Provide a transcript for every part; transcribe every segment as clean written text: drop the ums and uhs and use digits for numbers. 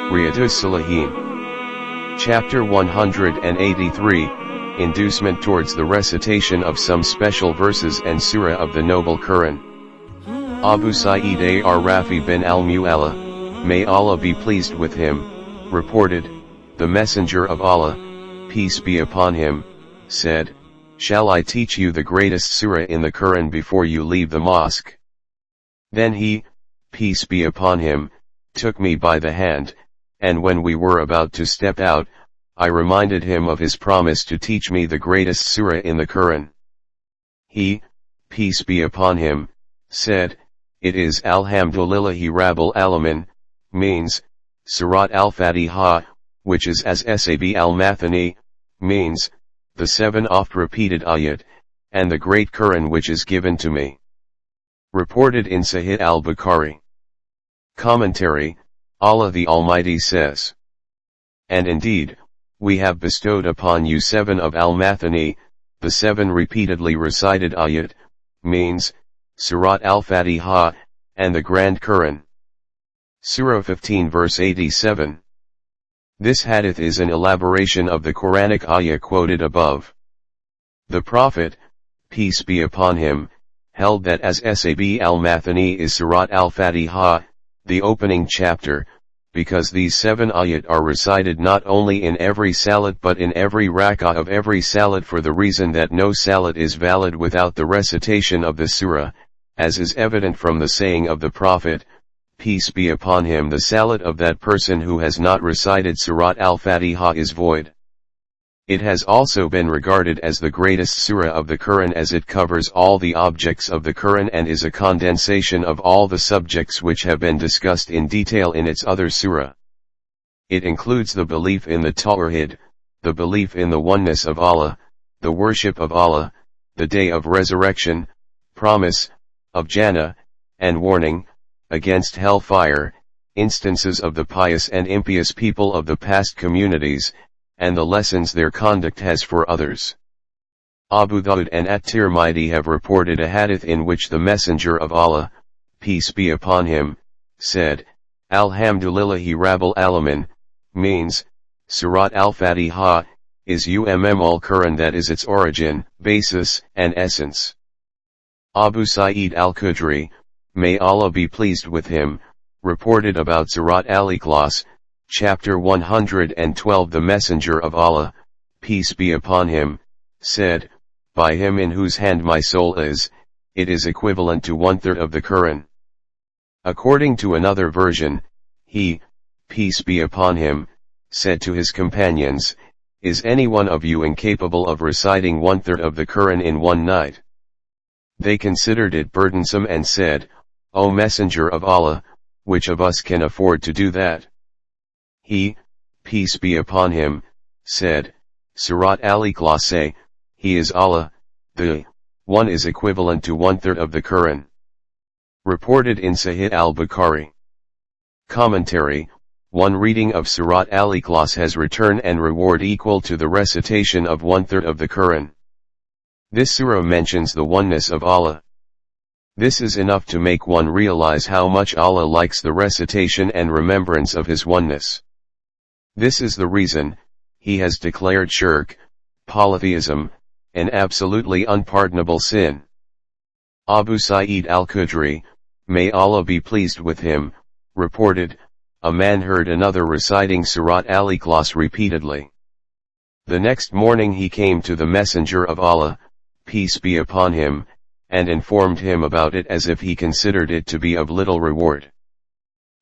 Riyadus Salihin. Chapter 183, Inducement towards the recitation of some special verses and surah of the Noble Quran. Abu Sa'id ar-Rafi bin al-Mu'alla, may Allah be pleased with him, reported, the Messenger of Allah, peace be upon him, said, "Shall I teach you the greatest surah in the Quran before you leave the mosque?" Then he, peace be upon him, took me by the hand, and when we were about to step out, I reminded him of his promise to teach me the greatest surah in the Quran. He, peace be upon him, said, "It is Alhamdulillahi Rabbil Alamin," means, Surat al-Fatiha, which is as Sab al-Mathani, means, the 7 oft-repeated ayat, and the great Quran which is given to me. Reported in Sahih al-Bukhari. Commentary, Allah the Almighty says, "And indeed, we have bestowed upon you 7 of al-Mathani, the 7 repeatedly recited ayat, means, Surat al-Fatiha, and the Grand Quran." Surah 15 verse 87. This hadith is an elaboration of the Quranic ayah quoted above. The Prophet, peace be upon him, held that as Sab al-Mathani is Surat al-Fatiha, the opening chapter, because these 7 ayat are recited not only in every salat but in every rak'ah of every salat, for the reason that no salat is valid without the recitation of the surah, as is evident from the saying of the Prophet, peace be upon him, the salat of that person who has not recited Surat al-Fatiha is void. It has also been regarded as the greatest surah of the Quran as it covers all the objects of the Quran and is a condensation of all the subjects which have been discussed in detail in its other surah. It includes the belief in the Tawhid, the belief in the oneness of Allah, the worship of Allah, the day of resurrection, promise of Jannah, and warning against hellfire, instances of the pious and impious people of the past communities, and the lessons their conduct has for others. Abu Dawud and At-Tirmidhi have reported a hadith in which the Messenger of Allah, peace be upon him, said, Alhamdulillahi Rabbil Alamin, means, Surat al-Fatiha, is al-Quran, that is its origin, basis, and essence. Abu Sa'id al-Khudri, may Allah be pleased with him, reported about Surat al-Ikhlas, Chapter 112, the Messenger of Allah, peace be upon him, said, by him in whose hand my soul is, it is equivalent to 1/3 of the Quran. According to another version, he, peace be upon him, said to his companions, is any one of you incapable of reciting 1/3 of the Quran in one night? They considered it burdensome and said, O Messenger of Allah, which of us can afford to do that? He, peace be upon him, said, Surat al-Ikhlas, he is Allah, the one is equivalent to 1/3 of the Quran. Reported in Sahih al-Bukhari. Commentary, one reading of Surat al-Ikhlas has return and reward equal to the recitation of 1/3 of the Quran. This surah mentions the oneness of Allah. This is enough to make one realize how much Allah likes the recitation and remembrance of His oneness. This is the reason, He has declared shirk, polytheism, an absolutely unpardonable sin. Abu Sa'id al-Khudri, may Allah be pleased with him, reported, a man heard another reciting Surat al-Ikhlas repeatedly. The next morning he came to the Messenger of Allah, peace be upon him, and informed him about it as if he considered it to be of little reward.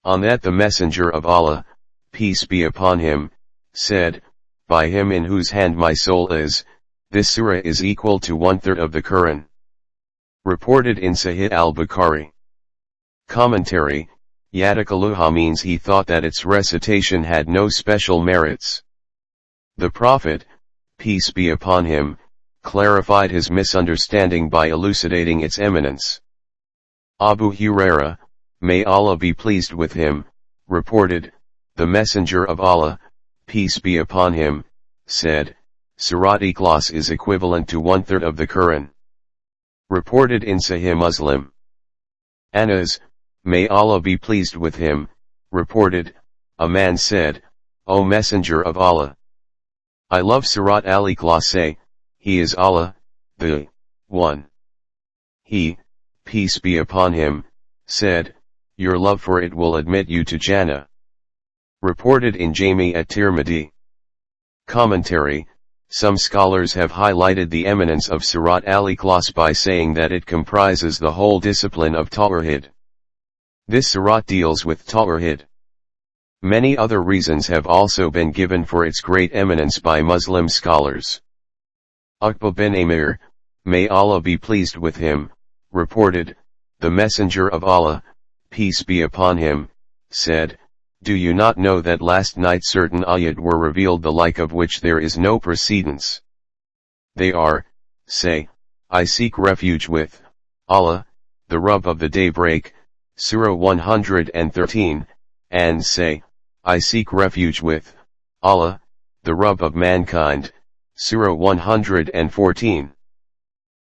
On that the Messenger of Allah, peace be upon him, said, by him in whose hand my soul is, this surah is equal to 1/3 of the Quran. Reported in Sahih al-Bukhari. Commentary, Yadakaluha means he thought that its recitation had no special merits. The Prophet, peace be upon him, clarified his misunderstanding by elucidating its eminence. Abu Huraira, may Allah be pleased with him, reported, the Messenger of Allah, peace be upon him, said, Surat Ikhlas is equivalent to 1/3 of the Quran. Reported in Sahih Muslim. Anas, may Allah be pleased with him, reported, a man said, O Messenger of Allah, I love Surat Al-Ikhlas, he is Allah, the One. He, peace be upon him, said, your love for it will admit you to Jannah. Reported in Jami at-Tirmidhi. Commentary: some scholars have highlighted the eminence of Surat Al-Ikhlas by saying that it comprises the whole discipline of Tawhid. This surat deals with Tawhid. Many other reasons have also been given for its great eminence by Muslim scholars. Uqba bin Amir, may Allah be pleased with him, reported, the Messenger of Allah, peace be upon him, said, do you not know that last night certain ayat were revealed the like of which there is no precedence? They are, say, I seek refuge with Allah, the Rabb of the daybreak, Surah 113, and say, I seek refuge with Allah, the Rabb of mankind, Surah 114.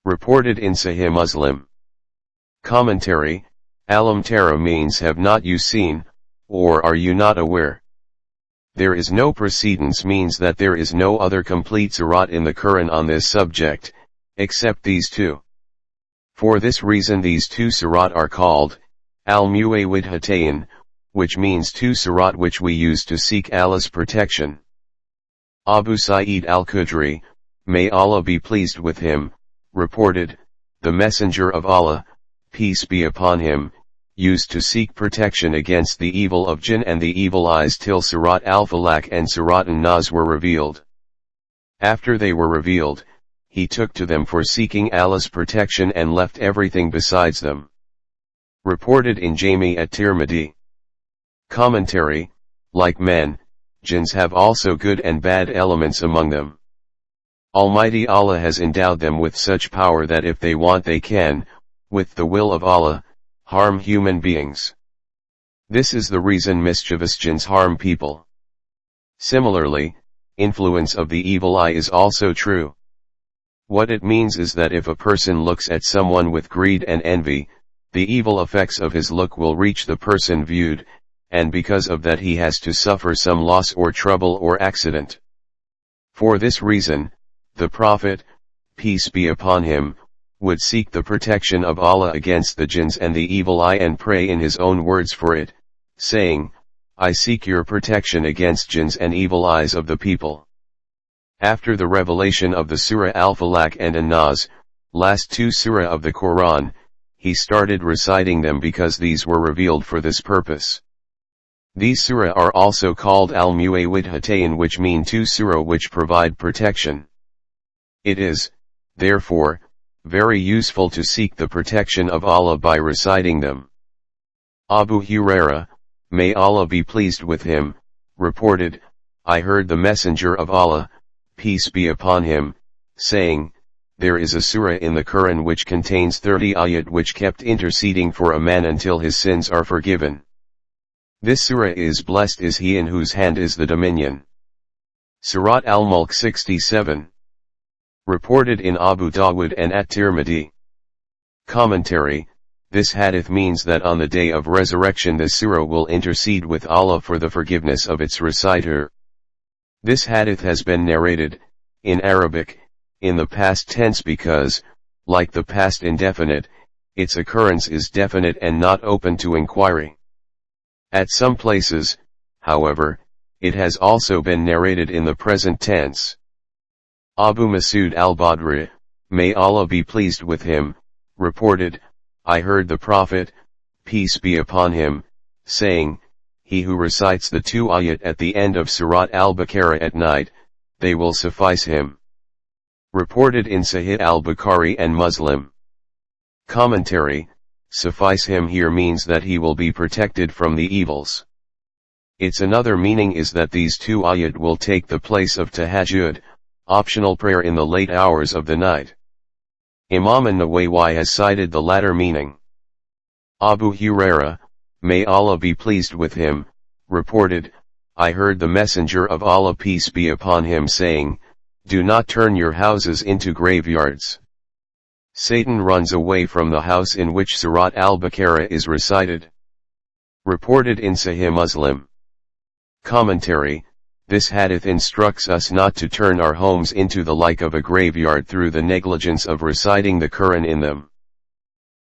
Reported in Sahih Muslim. Commentary: Alam Tara means have not you seen, or are you not aware? There is no precedence means that there is no other complete surat in the Quran on this subject, except these two. For this reason these two surat are called Al-Mu'awwidhatayn, which means two surat which we use to seek Allah's protection. Abu Sa'id al-Khudri, may Allah be pleased with him, reported, the Messenger of Allah, peace be upon him, used to seek protection against the evil of jinn and the evil eyes till Surat al-Falaq and Surat an-Nas were revealed. After they were revealed, he took to them for seeking Allah's protection and left everything besides them. Reported in Jami at-Tirmidhi. Commentary: like men, jinns have also good and bad elements among them. Almighty Allah has endowed them with such power that if they want they can, with the will of Allah, harm human beings. This is the reason mischievous jinns harm people. Similarly, influence of the evil eye is also true. What it means is that if a person looks at someone with greed and envy, the evil effects of his look will reach the person viewed, and because of that he has to suffer some loss or trouble or accident. For this reason, the Prophet, peace be upon him, would seek the protection of Allah against the jinns and the evil eye and pray in his own words for it, saying, I seek your protection against jinns and evil eyes of the people. After the revelation of the Surah Al-Falaq and An-Nas, last two surah of the Quran, he started reciting them because these were revealed for this purpose. These surah are also called Al-Mu'awwidhatayn, which mean two surah which provide protection. It is, therefore, very useful to seek the protection of Allah by reciting them. Abu Huraira, may Allah be pleased with him, reported, I heard the Messenger of Allah, peace be upon him, saying, there is a surah in the Quran which contains 30 ayat which kept interceding for a man until his sins are forgiven. This surah is blessed is he in whose hand is the dominion. Surat Al-Mulk 67. Reported in Abu Dawud and at-Tirmidhi. Commentary: this hadith means that on the day of resurrection this surah will intercede with Allah for the forgiveness of its reciter. This hadith has been narrated, in Arabic, in the past tense because, like the past indefinite, its occurrence is definite and not open to inquiry. At some places, however, it has also been narrated in the present tense. Abu Masud al-Badri, may Allah be pleased with him, reported, I heard the Prophet, peace be upon him, saying, he who recites the two ayat at the end of Surat al-Baqarah at night, they will suffice him. Reported in Sahih al-Bukhari and Muslim. Commentary: suffice him here means that he will be protected from the evils. Its another meaning is that these two ayat will take the place of tahajjud, optional prayer in the late hours of the night. Imam an-Nawawi has cited the latter meaning. Abu Huraira, may Allah be pleased with him, reported, I heard the Messenger of Allah peace be upon him saying, do not turn your houses into graveyards. Satan runs away from the house in which Surat al-Baqarah is recited. Reported in Sahih Muslim. Commentary: This hadith instructs us not to turn our homes into the like of a graveyard through the negligence of reciting the Quran in them.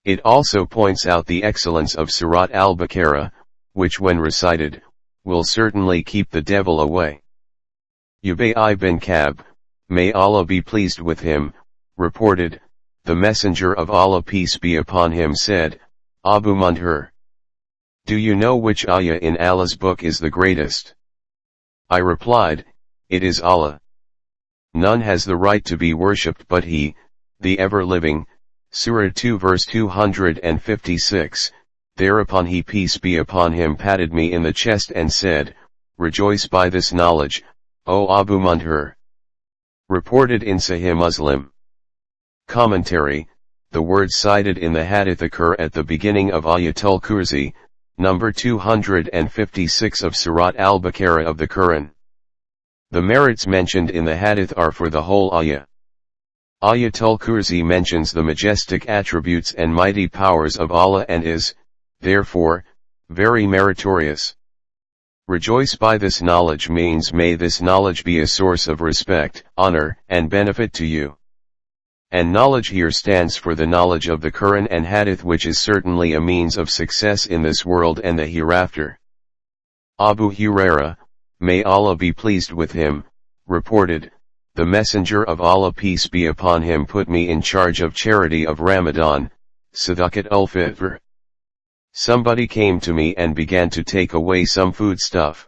It also points out the excellence of Surat al-Baqarah, which when recited, will certainly keep the devil away. Ubay ibn Ka'b, may Allah be pleased with him, reported, the Messenger of Allah peace be upon him said, Abu Mundhir, do you know which ayah in Allah's book is the greatest? I replied, it is Allah. None has the right to be worshipped but He, the ever-living. Surah 2 verse 256, thereupon he peace be upon him patted me in the chest and said, rejoice by this knowledge, O Abu Mundhir. Reported in Sahih Muslim. Commentary: the words cited in the hadith occur at the beginning of Ayatul Kursi, number 256 of Surat al-Baqarah of the Quran. The merits mentioned in the hadith are for the whole ayah. Ayatul Kursi mentions the majestic attributes and mighty powers of Allah and is, therefore, very meritorious. Rejoice by this knowledge means may this knowledge be a source of respect, honor, and benefit to you. And knowledge here stands for the knowledge of the Quran and Hadith, which is certainly a means of success in this world and the hereafter. Abu Hurairah, may Allah be pleased with him, reported, the Messenger of Allah peace be upon him put me in charge of charity of Ramadan, Sadaqat ul-Fitr. Somebody came to me and began to take away some food stuff.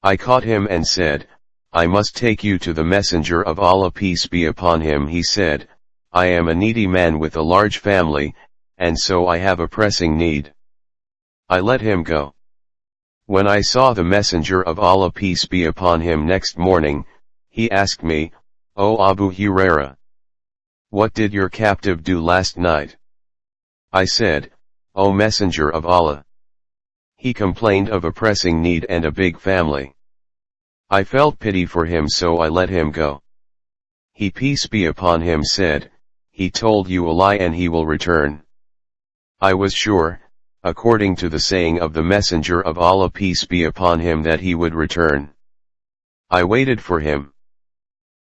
I caught him and said, I must take you to the Messenger of Allah peace be upon him. He said, I am a needy man with a large family, and so I have a pressing need. I let him go. When I saw the Messenger of Allah peace be upon him next morning, he asked me, O Abu Hurairah, what did your captive do last night? I said, O Messenger of Allah. He complained of a pressing need and a big family. I felt pity for him, so I let him go. He peace be upon him said, he told you a lie and he will return. I was sure, according to the saying of the Messenger of Allah peace be upon him, that he would return. I waited for him.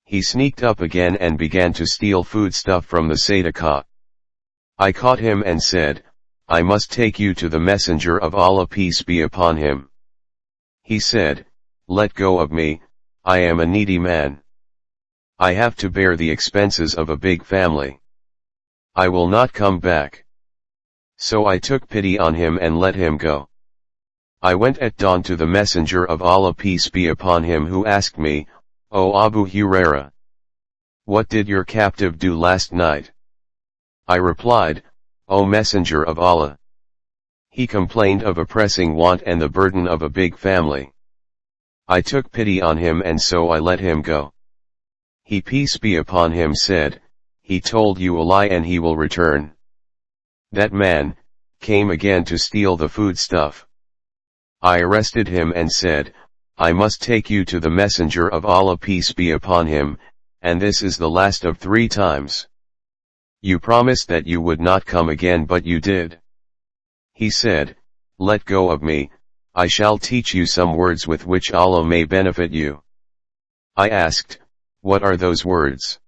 He sneaked up again and began to steal foodstuff from the Sadaqah. I caught him and said, I must take you to the Messenger of Allah peace be upon him. He said, let go of me, I am a needy man. I have to bear the expenses of a big family. I will not come back. So I took pity on him and let him go. I went at dawn to the Messenger of Allah peace be upon him, who asked me, O Abu Hurairah, what did your captive do last night? I replied, O Messenger of Allah. He complained of a pressing want and the burden of a big family. I took pity on him and so I let him go. He peace be upon him said, he told you a lie and he will return. That man came again to steal the foodstuff. I arrested him and said, I must take you to the Messenger of Allah peace be upon him, and this is the last of 3 times. You promised that you would not come again, but you did. He said, let go of me, I shall teach you some words with which Allah may benefit you. I asked, what are those words?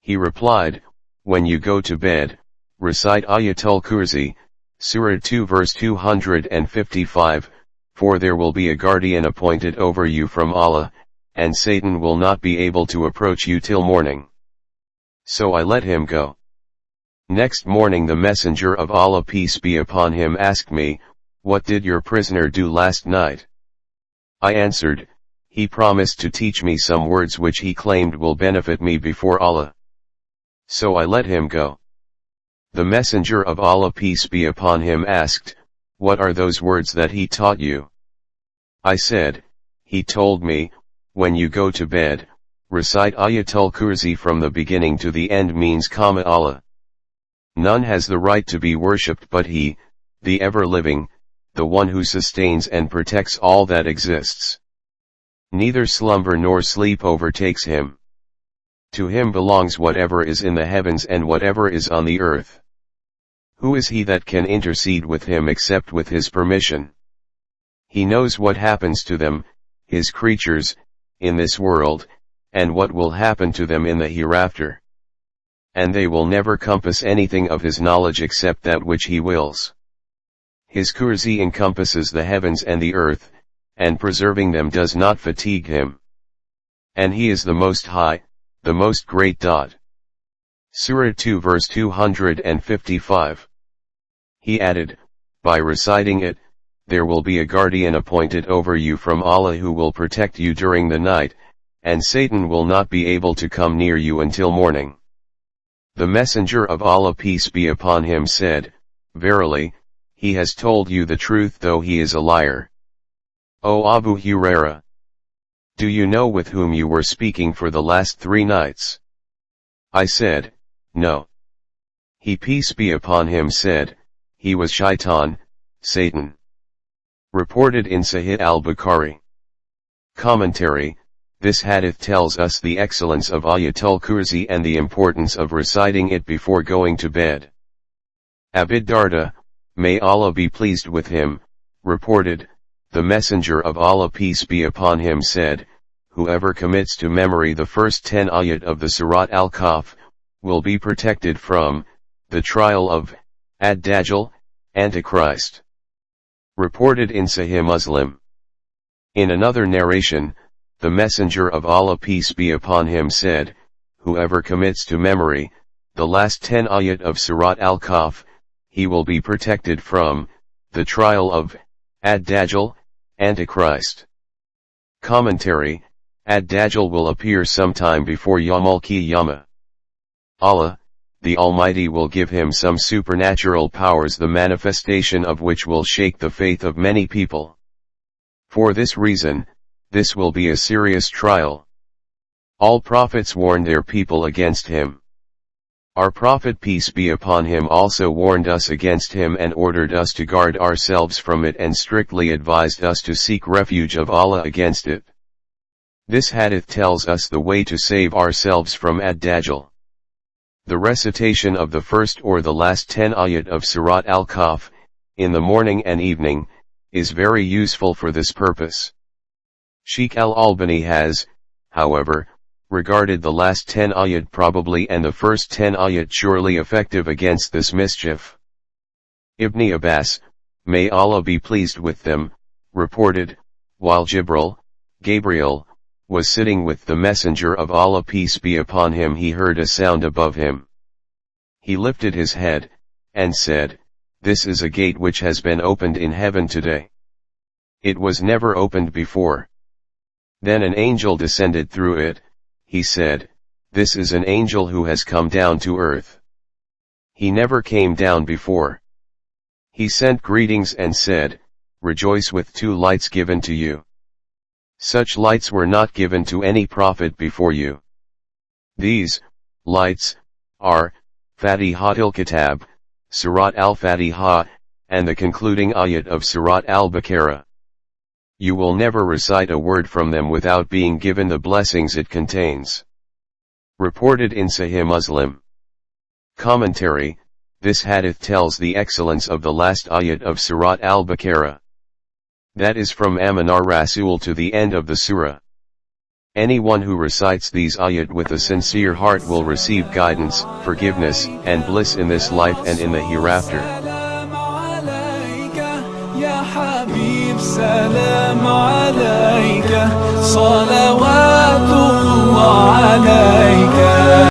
He replied, when you go to bed, recite Ayatul Kursi, Surah 2 verse 255, for there will be a guardian appointed over you from Allah, and Satan will not be able to approach you till morning. So I let him go. Next morning the Messenger of Allah peace be upon him asked me, what did your prisoner do last night? I answered, he promised to teach me some words which he claimed will benefit me before Allah. So I let him go. The Messenger of Allah peace be upon him asked, what are those words that he taught you? I said, he told me, when you go to bed, recite Ayatul Kursi from the beginning to the end means Allah. None has the right to be worshipped but He, the ever-living, the one who sustains and protects all that exists. Neither slumber nor sleep overtakes Him. To Him belongs whatever is in the heavens and whatever is on the earth. Who is he that can intercede with Him except with His permission? He knows what happens to them, his creatures, in this world, and what will happen to them in the hereafter. And they will never compass anything of his knowledge except that which he wills. His kursi encompasses the heavens and the earth, and preserving them does not fatigue him. And he is the Most High, the Most Great. Surah 2 verse 255. He added, by reciting it, there will be a guardian appointed over you from Allah who will protect you during the night, and Satan will not be able to come near you until morning. The Messenger of Allah, peace be upon him, said, verily, he has told you the truth though he is a liar. O Abu Huraira, do you know with whom you were speaking for the last 3 nights? I said, no. He, peace be upon him, said, he was Shaitan, Satan. Reported in Sahih al-Bukhari. Commentary: this hadith tells us the excellence of Ayatul Kursi and the importance of reciting it before going to bed. Abu Darda, may Allah be pleased with him, reported, the Messenger of Allah, peace be upon him, said, whoever commits to memory the first 10 ayat of the Surat al-Kahf, will be protected from the trial of Ad-Dajjal, Antichrist. Reported in Sahih Muslim. In another narration, the Messenger of Allah, peace be upon him, said, whoever commits to memory the last 10 ayat of Surat al-Kahf, he will be protected from the trial of Ad-Dajjal, Antichrist. Commentary: Ad-Dajjal will appear sometime before Yawmul Qiyamah. Allah, the Almighty, will give him some supernatural powers, the manifestation of which will shake the faith of many people. For this reason, this will be a serious trial. All prophets warned their people against him. Our Prophet, peace be upon him, also warned us against him and ordered us to guard ourselves from it, and strictly advised us to seek refuge of Allah against it. This hadith tells us the way to save ourselves from Ad-Dajjal. The recitation of the first or the last 10 ayat of Surat al-Kahf, in the morning and evening, is very useful for this purpose. Sheikh al-Albani has, however, regarded the last 10 ayat probably and the first 10 ayat surely effective against this mischief. Ibn Abbas, may Allah be pleased with them, reported, while Gabriel, was sitting with the Messenger of Allah, peace be upon him, he heard a sound above him. He lifted his head, and said, this is a gate which has been opened in heaven today. It was never opened before. Then an angel descended through it. He said, this is an angel who has come down to earth. He never came down before. He sent greetings and said, rejoice with 2 lights given to you. Such lights were not given to any prophet before you. These lights are Fatihatul Kitab, Surat al-Fatiha, and the concluding ayat of Surat al-Baqarah. You will never recite a word from them without being given the blessings it contains. Reported in Sahih Muslim. Commentary: this hadith tells the excellence of the last ayat of Surat al-Baqarah. That is from Amanar Rasul to the end of the surah. Anyone who recites these ayat with a sincere heart will receive guidance, forgiveness, and bliss in this life and in the hereafter. يا حبيب سلام عليك